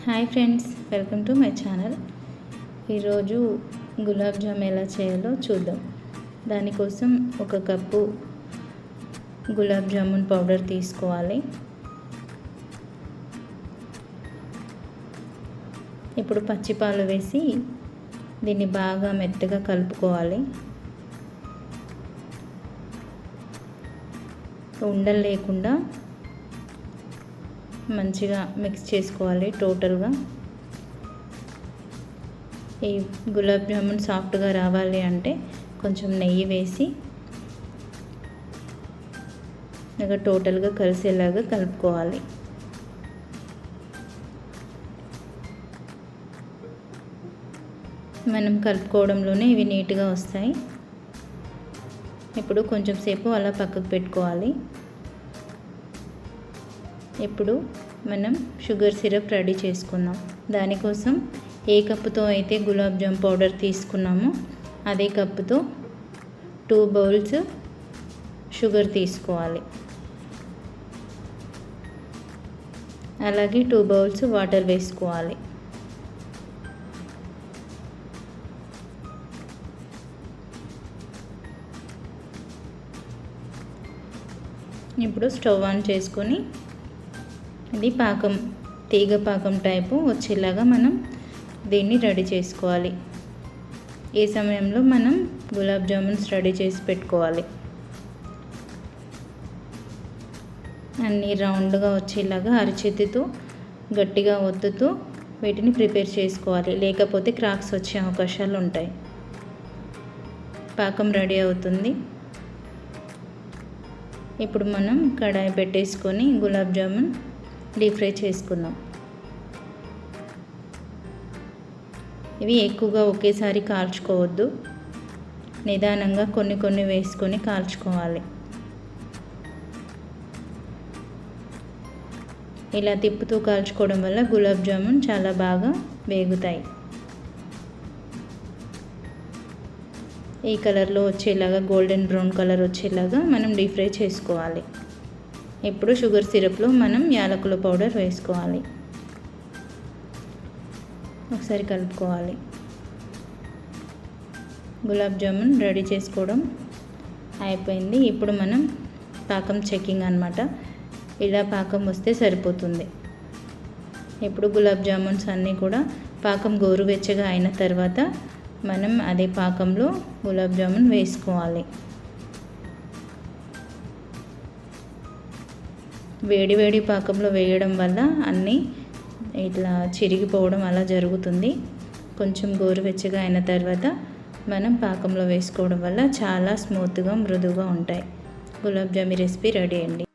Hi friends, welcome to my channel. ఈరోజు గులాబ్ జామ్ ఎలా చేయాలో చూద్దాం. దానికోసం ఒక కప్పు గులాబ్ జామున్ పౌడర్ తీసుకోవాలి. ఇప్పుడు పచ్చిపాలు వేసి దీన్ని బాగా మెత్తగా కలుపుకోవాలి. ఉండలు లేకుండా మంచిగా మిక్స్ చేసుకోవాలి టోటల్గా. ఈ గులాబ్ జామున్ సాఫ్ట్గా రావాలి అంటే కొంచెం నెయ్యి వేసి ఇక టోటల్గా కలిసేలాగా కలుపుకోవాలి. మనం కలుపుకోవడంలోనే ఇవి నీట్గా వస్తాయి. ఇప్పుడు కొంచెం సేపు అలా పక్కకు పెట్టుకోవాలి. ఇప్పుడు మనం షుగర్ సిరప్ రెడీ చేసుకుందాం. దానికోసం ఏ కప్పుతో అయితే గులాబ్ జామ్ పౌడర్ తీసుకున్నామో అదే కప్పుతో 2 బౌల్స్ షుగర్ తీసుకోవాలి. అలాగే 2 బౌల్స్ వాటర్ వేసుకోవాలి. ఇప్పుడు స్టవ్ ఆన్ చేసుకొని ఇది పాకం, తీగ పాకం టైపు వచ్చేలాగా మనం దీన్ని రెడీ చేసుకోవాలి. ఈ సమయంలో మనం గులాబ్ జామున్స్ రెడీ చేసి పెట్టుకోవాలి. అన్నీ రౌండ్గా వచ్చేలాగా అరచేతితో గట్టిగా ఒత్తుతూ వీటిని ప్రిపేర్ చేసుకోవాలి, లేకపోతే క్రాక్స్ వచ్చే అవకాశాలు ఉంటాయి. పాకం రెడీ అవుతుంది. ఇప్పుడు మనం కడాయి పెట్టేసుకొని గులాబ్ జామున్ డీప్ ఫ్రై చేసుకుందాం. ఇవి ఎక్కువగా ఒకేసారి కాల్చుకోవద్దు, నిదానంగా కొన్ని కొన్ని వేసుకొని కాల్చుకోవాలి. ఇలా తిప్పుతూ కాల్చుకోవడం వల్ల గులాబ్ జామున్ చాలా బాగా వేగుతాయి. ఈ కలర్లో వచ్చేలాగా, గోల్డెన్ బ్రౌన్ కలర్ వచ్చేలాగా మనం డీప్ ఫ్రై చేసుకోవాలి. ఇప్పుడు షుగర్ సిరప్లో మనం యాలకుల పౌడర్ వేసుకోవాలి. ఒకసారి కలుపుకోవాలి. గులాబ్ జామున్ రెడీ చేసుకోవడం అయిపోయింది. ఇప్పుడు మనం పాకం చెకింగ్ అన్నమాట. ఇలా పాకం వస్తే సరిపోతుంది. ఇప్పుడు గులాబ్ జామున్స్ అన్నీ కూడా పాకం గోరువెచ్చగా అయిన తర్వాత మనం అదే పాకంలో గులాబ్ జామున్ వేసుకోవాలి. వేడి పాకంలో వేయడం వల్ల అన్నీ ఇట్లా చిరిగిపోవడం అలా జరుగుతుంది. కొంచెం గోరువెచ్చగా అయిన తర్వాత మనం పాకంలో వేసుకోవడం వల్ల చాలా స్మూత్గా, మృదువుగా ఉంటాయి. గులాబ్ జామున్ రెసిపీ రెడీ అండి.